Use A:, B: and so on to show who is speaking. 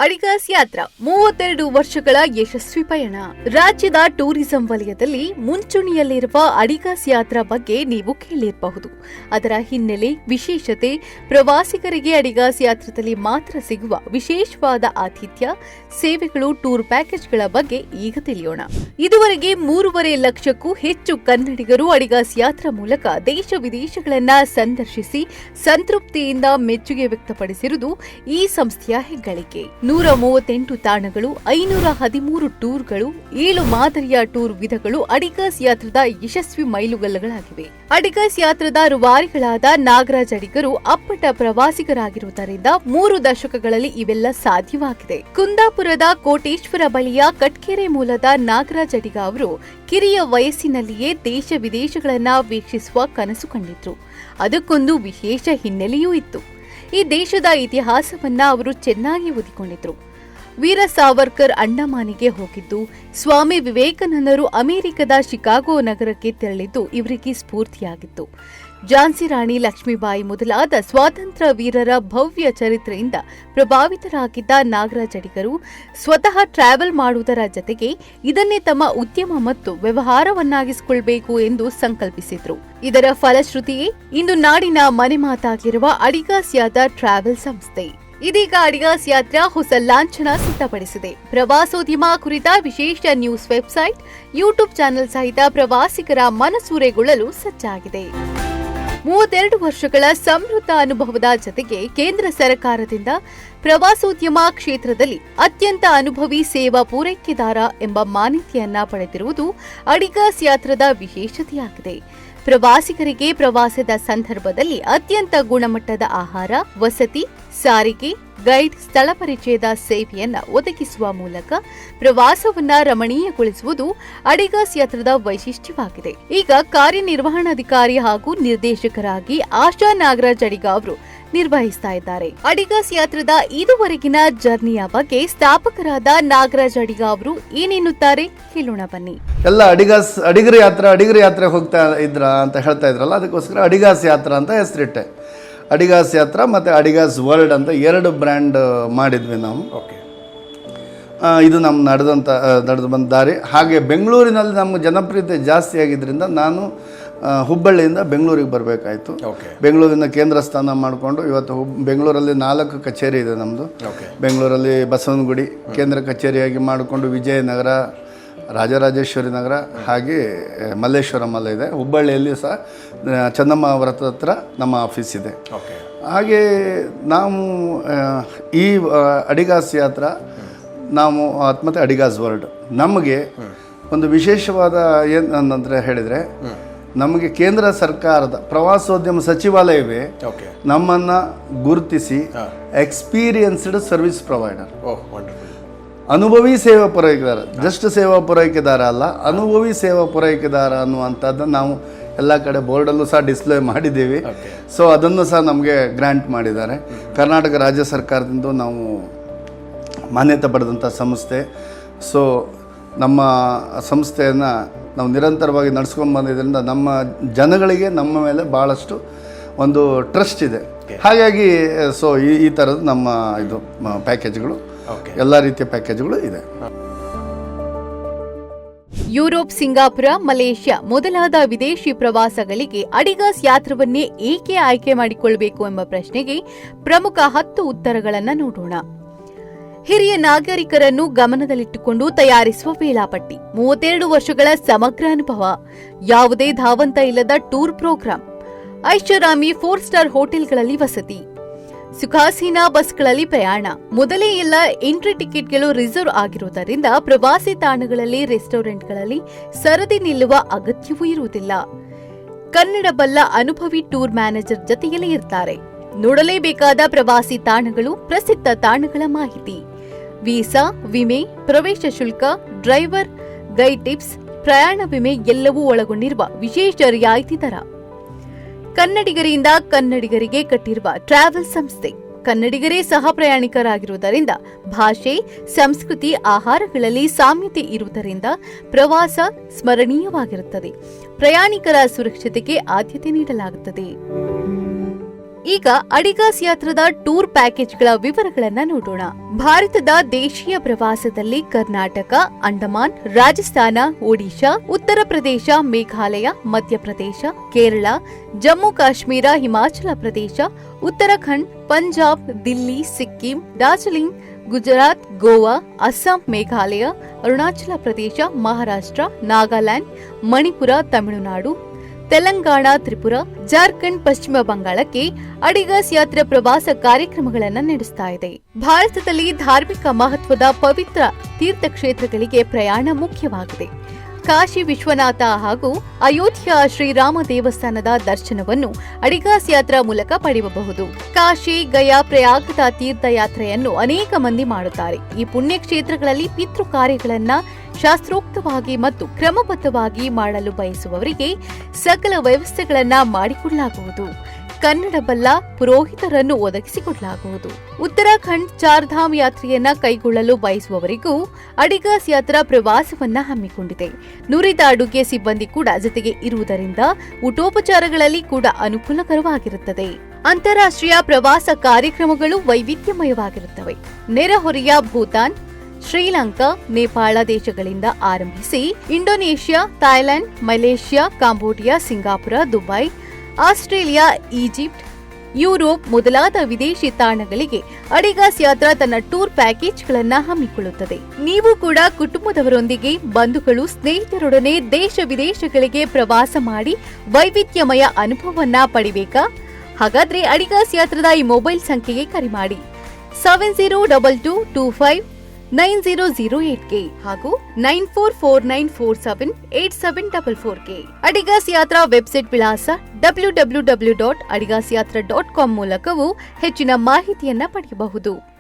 A: ಅಡಿಗಾಸ್ ಯಾತ್ರಾ 32 ವರ್ಷಗಳ ಯಶಸ್ವಿ ಪಯಣ. ರಾಜ್ಯದ ಟೂರಿಸಂ ವಲಯದಲ್ಲಿ ಮುಂಚೂಣಿಯಲ್ಲಿರುವ ಅಡಿಗಾಸ್ ಯಾತ್ರಾ ಬಗ್ಗೆ ನೀವು ಕೇಳಿರಬಹುದು. ಅದರ ಹಿನ್ನೆಲೆ, ವಿಶೇಷತೆ, ಪ್ರವಾಸಿಗರಿಗೆ ಅಡಿಗಾಸ್ ಯಾತ್ರಾದಲ್ಲಿ ಮಾತ್ರ ಸಿಗುವ ವಿಶೇಷವಾದ ಆತಿಥ್ಯ, ಸೇವೆಗಳು, ಟೂರ್ ಪ್ಯಾಕೇಜ್ಗಳ ಬಗ್ಗೆ ಈಗ ತಿಳಿಯೋಣ. ಇದುವರೆಗೆ 3.5 ಲಕ್ಷಕ್ಕೂ ಹೆಚ್ಚು ಕನ್ನಡಿಗರು ಅಡಿಗಾಸ್ ಯಾತ್ರಾ ಮೂಲಕ ದೇಶ ವಿದೇಶಗಳನ್ನ ಸಂದರ್ಶಿಸಿ ಸಂತೃಪ್ತಿಯಿಂದ ಮೆಚ್ಚುಗೆ ವ್ಯಕ್ತಪಡಿಸಿರುವುದು ಈ ಸಂಸ್ಥೆಯ ಹೆಗ್ಗಳಿಕೆ. 138 ತಾಣಗಳು, 513 ಟೂರ್ಗಳು, 7 ಮಾದರಿಯ ಟೂರ್ ವಿಧಗಳು ಅಡಿಗಾಸ್ ಯಾತ್ರಾದ ಯಶಸ್ವಿ ಮೈಲುಗಲ್ಲುಗಳಾಗಿವೆ. ಅಡಿಗಾಸ್ ಯಾತ್ರಾದ ರೂವಾರಿಗಳಾದ ನಾಗರಾಜ್ ಅಡಿಗರು ಅಪ್ಪಟ ಪ್ರವಾಸಿಗರಾಗಿರುವುದರಿಂದ 3 ದಶಕಗಳಲ್ಲಿ ಇವೆಲ್ಲ ಸಾಧ್ಯವಾಗಿದೆ. ಕುಂದಾಪುರದ ಕೋಟೇಶ್ವರ ಬಳಿಯ ಕಟ್ಕೆರೆ ಮೂಲದ ನಾಗರಾಜ್ ಅಡಿಗ ಅವರು ಕಿರಿಯ ವಯಸ್ಸಿನಲ್ಲಿಯೇ ದೇಶ ವಿದೇಶಗಳನ್ನ ವೀಕ್ಷಿಸುವ ಕನಸು ಕಂಡಿದ್ರು. ಅದಕ್ಕೊಂದು ವಿಶೇಷ ಹಿನ್ನೆಲೆಯೂ ಇತ್ತು. ಈ ದೇಶದ ಇತಿಹಾಸವನ್ನ ಅವರು ಚೆನ್ನಾಗಿ ಓದಿಕೊಂಡಿದ್ರು. ವೀರ ಸಾವರ್ಕರ್ ಅಂಡಮಾನಿಗೆ ಹೋಗಿದ್ದು, ಸ್ವಾಮಿ ವಿವೇಕಾನಂದರು ಅಮೆರಿಕದ ಶಿಕಾಗೋ ನಗರಕ್ಕೆ ತೆರಳಿದ್ದು ಇವರಿಗೆ ಸ್ಫೂರ್ತಿಯಾಗಿತ್ತು. ಝಾನ್ಸಿ ರಾಣಿ ಲಕ್ಷ್ಮೀಬಾಯಿ ಮೊದಲಾದ ಸ್ವಾತಂತ್ರ್ಯ ವೀರರ ಭವ್ಯ ಚರಿತ್ರೆಯಿಂದ ಪ್ರಭಾವಿತರಾಗಿದ್ದ ನಾಗರಾಜ್ ಅಡಿಗರು ಸ್ವತಃ ಟ್ರಾವೆಲ್ ಮಾಡುವುದರ ಜತೆಗೆ ಇದನ್ನೇ ತಮ್ಮ ಉದ್ಯಮ ಮತ್ತು ವ್ಯವಹಾರವನ್ನಾಗಿಸಿಕೊಳ್ಳಬೇಕು ಎಂದು ಸಂಕಲ್ಪಿಸಿದ್ರು. ಇದರ ಫಲಶ್ರುತಿಯೇ ಇಂದು ನಾಡಿನ ಮನೆಮಾತಾಗಿರುವ ಅಡಿಗಾಸ್ ಯಾತ್ರಾ ಟ್ರಾವೆಲ್ ಸಂಸ್ಥೆ. ಇದೀಗ ಅಡಿಗಾಸ್ ಯಾತ್ರಾ ಹೊಸ ಲಾಂಛನ ಸಿದ್ಧಪಡಿಸಿದೆ. ಪ್ರವಾಸೋದ್ಯಮ ಕುರಿತ ವಿಶೇಷ ನ್ಯೂಸ್ ವೆಬ್ಸೈಟ್, ಯೂಟ್ಯೂಬ್ ಚಾನೆಲ್ ಸಹಿತ ಪ್ರವಾಸಿಗರ ಮನಸೂರೆಗೊಳ್ಳಲು ಸಜ್ಜಾಗಿದೆ. 32 ವರ್ಷಗಳ ಸಮೃದ್ಧ ಅನುಭವದ ಜತೆಗೆ ಕೇಂದ್ರ ಸರ್ಕಾರದಿಂದ ಪ್ರವಾಸೋದ್ಯಮ ಕ್ಷೇತ್ರದಲ್ಲಿ ಅತ್ಯಂತ ಅನುಭವಿ ಸೇವಾ ಪೂರೈಕೆದಾರ ಎಂಬ ಮಾನ್ಯತೆಯನ್ನ ಪಡೆದಿರುವುದು ಅಡಿಗಾಸ್ ಯಾತ್ರಾದ ವಿಶೇಷತೆಯಾಗಿದೆ. ಪ್ರವಾಸಿಗರಿಗೆ ಪ್ರವಾಸದ ಸಂದರ್ಭದಲ್ಲಿ ಅತ್ಯಂತ ಗುಣಮಟ್ಟದ ಆಹಾರ, ವಸತಿ, ಸಾರಿಗೆ, ಗೈಡ್, ಸ್ಥಳ ಪರಿಚಯದ ಸೇವೆಯನ್ನ ಒದಗಿಸುವ ಮೂಲಕ ಪ್ರವಾಸವನ್ನ ರಮಣೀಯಗೊಳಿಸುವುದು ಅಡಿಗಾಸ್ ಯಾತ್ರಾದ ವೈಶಿಷ್ಟ್ಯವಾಗಿದೆ. ಈಗ ಕಾರ್ಯನಿರ್ವಹಣಾಧಿಕಾರಿ ಹಾಗೂ ನಿರ್ದೇಶಕರಾಗಿ ಆಶಾ ನಾಗರಾಜ್ ಅಡಿಗ ಅವರು ನಿರ್ವಹಿಸ್ತಾ ಇದ್ದಾರೆ. ಅಡಿಗಾಸ್ ಯಾತ್ರಾದ ಇದುವರೆಗಿನ ಜರ್ನಿಯ ಬಗ್ಗೆ ಸ್ಥಾಪಕರಾದ ನಾಗರಾಜ್ ಅಡಿಗ ಅವರು ಏನೇನುತ್ತಾರೆ ಕೇಳೋಣ ಬನ್ನಿ.
B: ಎಲ್ಲ ಅಡಿಗರ ಯಾತ್ರೆ ಹೋಗ್ತಾ ಇದ್ರ ಅಂತ ಹೇಳ್ತಾ ಇದ್ರಲ್ಲ, ಅದಕ್ಕೋಸ್ಕರ ಅಡಿಗಾಸ್ ಯಾತ್ರಾ ಅಂತ ಹೆಸರಿಟ್ಟೆ. ಅಡಿಗಾಸ್ ಯಾತ್ರಾ ಮತ್ತು ಅಡಿಗಾಸ್ ವರ್ಲ್ಡ್ ಅಂತ 2 ಬ್ರ್ಯಾಂಡ್ ಮಾಡಿದ್ವಿ ನಾವು.
C: ಓಕೆ,
B: ಇದು ನಮ್ಮ ನಡೆದು ಬಂದ ದಾರಿ. ಹಾಗೆ ಬೆಂಗಳೂರಿನಲ್ಲಿ ನಮ್ಮ ಜನಪ್ರಿಯತೆ ಜಾಸ್ತಿ ಆಗಿದ್ದರಿಂದ ನಾನು ಹುಬ್ಬಳ್ಳಿಯಿಂದ ಬೆಂಗಳೂರಿಗೆ ಬರಬೇಕಾಯಿತು. ಬೆಂಗಳೂರಿನ ಕೇಂದ್ರ ಸ್ಥಾನ ಮಾಡಿಕೊಂಡು ಇವತ್ತು ಬೆಂಗಳೂರಲ್ಲಿ 4 ಕಚೇರಿ ಇದೆ ನಮ್ಮದು. ಬೆಂಗಳೂರಲ್ಲಿ ಬಸವನಗುಡಿ ಕೇಂದ್ರ ಕಚೇರಿಯಾಗಿ ಮಾಡಿಕೊಂಡು ವಿಜಯನಗರ, ರಾಜರಾಜೇಶ್ವರಿ ನಗರ, ಹಾಗೆ ಮಲ್ಲೇಶ್ವರಮಲ್ಲ ಇದೆ. ಹುಬ್ಬಳ್ಳಿಯಲ್ಲಿ ಸಹ ಚನ್ನಮ್ಮ ವೃತ್ತ ಹತ್ರ ನಮ್ಮ ಆಫೀಸ್ ಇದೆ. ಹಾಗೆ ನಾವು ಈ ಅಡಿಗಾಸ್ ಯಾತ್ರಾ ನಾವು ಮತ್ತು ಅಡಿಗಾಸ್ ವರ್ಲ್ಡ್ ನಮಗೆ ಒಂದು ವಿಶೇಷವಾದ ಏನಂದರೆ ಹೇಳಿದರೆ, ನಮಗೆ ಕೇಂದ್ರ ಸರ್ಕಾರದ ಪ್ರವಾಸೋದ್ಯಮ ಸಚಿವಾಲಯವೇ ನಮ್ಮನ್ನು ಗುರುತಿಸಿ ಎಕ್ಸ್ಪೀರಿಯನ್ಸ್ಡ್ ಸರ್ವಿಸ್ ಪ್ರೊವೈಡರ್, ಅನುಭವಿ ಸೇವಾ ಪೂರೈಕೆದಾರ, ಜಸ್ಟ್ ಸೇವಾ ಪೂರೈಕೆದಾರ ಅಲ್ಲ, ಅನುಭವಿ ಸೇವಾ ಪೂರೈಕೆದಾರ ಅನ್ನುವಂಥದ್ದನ್ನು ನಾವು ಎಲ್ಲ ಕಡೆ ಬೋರ್ಡಲ್ಲೂ ಸಹ ಡಿಸ್ಪ್ಲೇ ಮಾಡಿದ್ದೀವಿ. ಸೊ ಅದನ್ನು ಸಹ ನಮಗೆ ಗ್ರ್ಯಾಂಟ್ ಮಾಡಿದ್ದಾರೆ. ಕರ್ನಾಟಕ ರಾಜ್ಯ ಸರ್ಕಾರದಿಂದ ನಾವು ಮಾನ್ಯತೆ ಪಡೆದಂಥ ಸಂಸ್ಥೆ. ಸೊ ನಮ್ಮ ಸಂಸ್ಥೆಯನ್ನು ನಾವು ನಿರಂತರವಾಗಿ ನಡೆಸ್ಕೊಂಡು ಬಂದಿದ್ದರಿಂದ ನಮ್ಮ ಜನಗಳಿಗೆ ನಮ್ಮ ಮೇಲೆ ಭಾಳಷ್ಟು ಒಂದು ಟ್ರಸ್ಟ್ ಇದೆ. ಹಾಗಾಗಿ ಸೊ ಈ ಥರದ ನಮ್ಮ ಇದು ಪ್ಯಾಕೇಜ್ಗಳು, ಎಲ್ಲ ರೀತಿಯ ಪ್ಯಾಕೇಜ್ಗಳು ಇದೆ.
A: ಯುರೋಪ್, ಸಿಂಗಾಪುರ, ಮಲೇಷ್ಯಾ ಮೊದಲಾದ ವಿದೇಶಿ ಪ್ರವಾಸಗಳಿಗೆ ಅಡಿಗಾಸ್ ಯಾತ್ರಾವನ್ನೇ ಏಕೆ ಆಯ್ಕೆ ಮಾಡಿಕೊಳ್ಳಬೇಕು ಎಂಬ ಪ್ರಶ್ನೆಗೆ ಪ್ರಮುಖ 10 ಉತ್ತರಗಳನ್ನು ನೋಡೋಣ. ಹಿರಿಯ ನಾಗರಿಕರನ್ನು ಗಮನದಲ್ಲಿಟ್ಟುಕೊಂಡು ತಯಾರಿಸುವ ವೇಳಾಪಟ್ಟಿ, 32 ವರ್ಷಗಳ ಸಮಗ್ರ ಅನುಭವ, ಯಾವುದೇ ಧಾವಂತ ಇಲ್ಲದ ಟೂರ್ ಪ್ರೋಗ್ರಾಂ, ಐಷಾರಾಮಿ 4 ಸ್ಟಾರ್ ಹೋಟೆಲ್ಗಳಲ್ಲಿ ವಸತಿ, ಸುಖಾಸೀನ ಬಸ್ಗಳಲ್ಲಿ ಪ್ರಯಾಣ, ಮೊದಲೇ ಎಲ್ಲ ಎಂಟ್ರಿ ಟಿಕೆಟ್ಗಳು ರಿಸರ್ವ್ ಆಗಿರುವುದರಿಂದ ಪ್ರವಾಸಿ ತಾಣಗಳಲ್ಲಿ, ರೆಸ್ಟೋರೆಂಟ್ಗಳಲ್ಲಿ ಸರದಿ ನಿಲ್ಲುವ ಅಗತ್ಯವೂ ಇರುವುದಿಲ್ಲ. ಕನ್ನಡ ಬಲ್ಲ ಅನುಭವಿ ಟೂರ್ ಮ್ಯಾನೇಜರ್ ಜತೆಯಲ್ಲೇ ಇರ್ತಾರೆ. ನೋಡಲೇಬೇಕಾದ ಪ್ರವಾಸಿ ತಾಣಗಳು, ಪ್ರಸಿದ್ಧ ತಾಣಗಳ ಮಾಹಿತಿ, ವೀಸಾ, ವಿಮೆ, ಪ್ರವೇಶ ಶುಲ್ಕ, ಡ್ರೈವರ್, ಗೈಡ್ ಟಿಪ್ಸ್, ಪ್ರಯಾಣ ವಿಮೆ ಎಲ್ಲವೂ ಒಳಗೊಂಡಿರುವ ವಿಶೇಷ ರಿಯಾಯಿತಿ ದರ. ಕನ್ನಡಿಗರಿಂದ ಕನ್ನಡಿಗರಿಗೆ ಕಟ್ಟಿರುವ ಟ್ರಾವೆಲ್ ಸಂಸ್ಥೆ. ಕನ್ನಡಿಗರೇ ಸಹ ಪ್ರಯಾಣಿಕರಾಗಿರುವುದರಿಂದ ಭಾಷೆ, ಸಂಸ್ಕೃತಿ, ಆಹಾರಗಳಲ್ಲಿ ಸಾಮ್ಯತೆ ಇರುವುದರಿಂದ ಪ್ರವಾಸ ಸ್ಮರಣೀಯವಾಗಿರುತ್ತದೆ. ಪ್ರಯಾಣಿಕರ ಸುರಕ್ಷತೆಗೆ ಆದ್ಯತೆ ನೀಡಲಾಗುತ್ತದೆ. ಈಗ ಅಡಿಗಾಸ್ ಯಾತ್ರದ ಟೂರ್ ಪ್ಯಾಕೇಜ್ಗಳ ವಿವರಗಳನ್ನ ನೋಡೋಣ. ಭಾರತದ ದೇಶೀಯ ಪ್ರವಾಸದಲ್ಲಿ ಕರ್ನಾಟಕ, ಅಂಡಮಾನ್, ರಾಜಸ್ಥಾನ, ಒಡಿಶಾ, ಉತ್ತರ ಪ್ರದೇಶ, ಮೇಘಾಲಯ, ಮಧ್ಯಪ್ರದೇಶ, ಕೇರಳ, ಜಮ್ಮು ಕಾಶ್ಮೀರ, ಹಿಮಾಚಲ ಪ್ರದೇಶ, ಉತ್ತರಾಖಂಡ್, ಪಂಜಾಬ್, ದಿಲ್ಲಿ, ಸಿಕ್ಕಿಂ, ಡಾರ್ಜಿಲಿಂಗ್, ಗುಜರಾತ್, ಗೋವಾ, ಅಸ್ಸಾಂ, ಮೇಘಾಲಯ, ಅರುಣಾಚಲ ಪ್ರದೇಶ, ಮಹಾರಾಷ್ಟ್ರ, ನಾಗಾಲ್ಯಾಂಡ್, ಮಣಿಪುರ, ತಮಿಳುನಾಡು, ತೆಲಂಗಾಣ, ತ್ರಿಪುರಾ, ಜಾರ್ಖಂಡ್, ಪಶ್ಚಿಮ ಬಂಗಾಳಕ್ಕೆ ಅಡಿಗಾಸ್ ಯಾತ್ರೆ ಪ್ರವಾಸ ಕಾರ್ಯಕ್ರಮಗಳನ್ನು ನಡೆಸ್ತಾ ಇದೆ. ಭಾರತದಲ್ಲಿ ಧಾರ್ಮಿಕ ಮಹತ್ವದ ಪವಿತ್ರ ತೀರ್ಥಕ್ಷೇತ್ರಗಳಿಗೆ ಪ್ರಯಾಣ ಮುಖ್ಯವಾಗಿದೆ. ಕಾಶಿ ವಿಶ್ವನಾಥ ಹಾಗೂ ಅಯೋಧ್ಯ ಶ್ರೀರಾಮ ದೇವಸ್ಥಾನದ ದರ್ಶನವನ್ನು ಅಡಿಗಾಸ್ ಯಾತ್ರಾ ಮೂಲಕ ಪಡೆಯಬಹುದು. ಕಾಶಿ, ಗಯಾ, ಪ್ರಯಾಗದ ತೀರ್ಥಯಾತ್ರೆಯನ್ನು ಅನೇಕ ಮಂದಿ ಮಾಡುತ್ತಾರೆ. ಈ ಪುಣ್ಯಕ್ಷೇತ್ರಗಳಲ್ಲಿ ಪಿತೃ ಕಾರ್ಯಗಳನ್ನ ಶಾಸ್ತ್ರೋಕ್ತವಾಗಿ ಮತ್ತು ಕ್ರಮಬದ್ಧವಾಗಿ ಮಾಡಲು ಬಯಸುವವರಿಗೆ ಸಕಲ ವ್ಯವಸ್ಥೆಗಳನ್ನ ಮಾಡಿಕೊಡಲಾಗುವುದು. ಕನ್ನಡ ಬಲ್ಲ ಪುರೋಹಿತರನ್ನು ಒದಗಿಸಿಕೊಡಲಾಗುವುದು. ಉತ್ತರಾಖಂಡ್ ಚಾರ್ಧಾಮ್ ಯಾತ್ರೆಯನ್ನ ಕೈಗೊಳ್ಳಲು ಬಯಸುವವರಿಗೂ ಅಡಿಗಾಸ್ ಯಾತ್ರಾ ಪ್ರವಾಸವನ್ನ ಹಮ್ಮಿಕೊಂಡಿದೆ. ನುರಿತ ಅಡುಗೆ ಸಿಬ್ಬಂದಿ ಕೂಡ ಜೊತೆಗೆ ಇರುವುದರಿಂದ ಊಟೋಪಚಾರಗಳಲ್ಲಿ ಕೂಡ ಅನುಕೂಲಕರವಾಗಿರುತ್ತದೆ. ಅಂತಾರಾಷ್ಟ್ರೀಯ ಪ್ರವಾಸ ಕಾರ್ಯಕ್ರಮಗಳು ವೈವಿಧ್ಯಮಯವಾಗಿರುತ್ತವೆ. ನೆರೆಹೊರೆಯ ಭೂತಾನ್, ಶ್ರೀಲಂಕಾ, ನೇಪಾಳ ದೇಶಗಳಿಂದ ಆರಂಭಿಸಿ Indonesia, Thailand, Malaysia, Cambodia, Singapore, Dubai, Australia, Egypt, Europe ಮೊದಲಾದ ವಿದೇಶಿ ತಾಣಗಳಿಗೆ ಅಡಿಗಾಸ್ ಯಾತ್ರಾ ತನ್ನ ಟೂರ್ ಪ್ಯಾಕೇಜ್ಗಳನ್ನು ಹಮ್ಮಿಕೊಳ್ಳುತ್ತದೆ. ನೀವು ಕೂಡ ಕುಟುಂಬದವರೊಂದಿಗೆ, ಬಂಧುಗಳು, ಸ್ನೇಹಿತರೊಡನೆ ದೇಶ ವಿದೇಶಗಳಿಗೆ ಪ್ರವಾಸ ಮಾಡಿ ವೈವಿಧ್ಯಮಯ ಅನುಭವವನ್ನ ಪಡಿಬೇಕಾ? ಹಾಗಾದ್ರೆ ಅಡಿಗಾಸ್ ಯಾತ್ರದ ಈ ಮೊಬೈಲ್ ಸಂಖ್ಯೆಗೆ ಕರೆ ಮಾಡಿ 7022259008 ಹಾಗೂ 9449478744 ಅಡಿಗಾಸ್ ಯಾತ್ರಾ ವೆಬ್ಸೈಟ್ ವಿಳಾಸ www.adigasyatra.com ಮೂಲಕವೂ ಹೆಚ್ಚಿನ ಮಾಹಿತಿಯನ್ನ ಪಡೆಯಬಹುದು.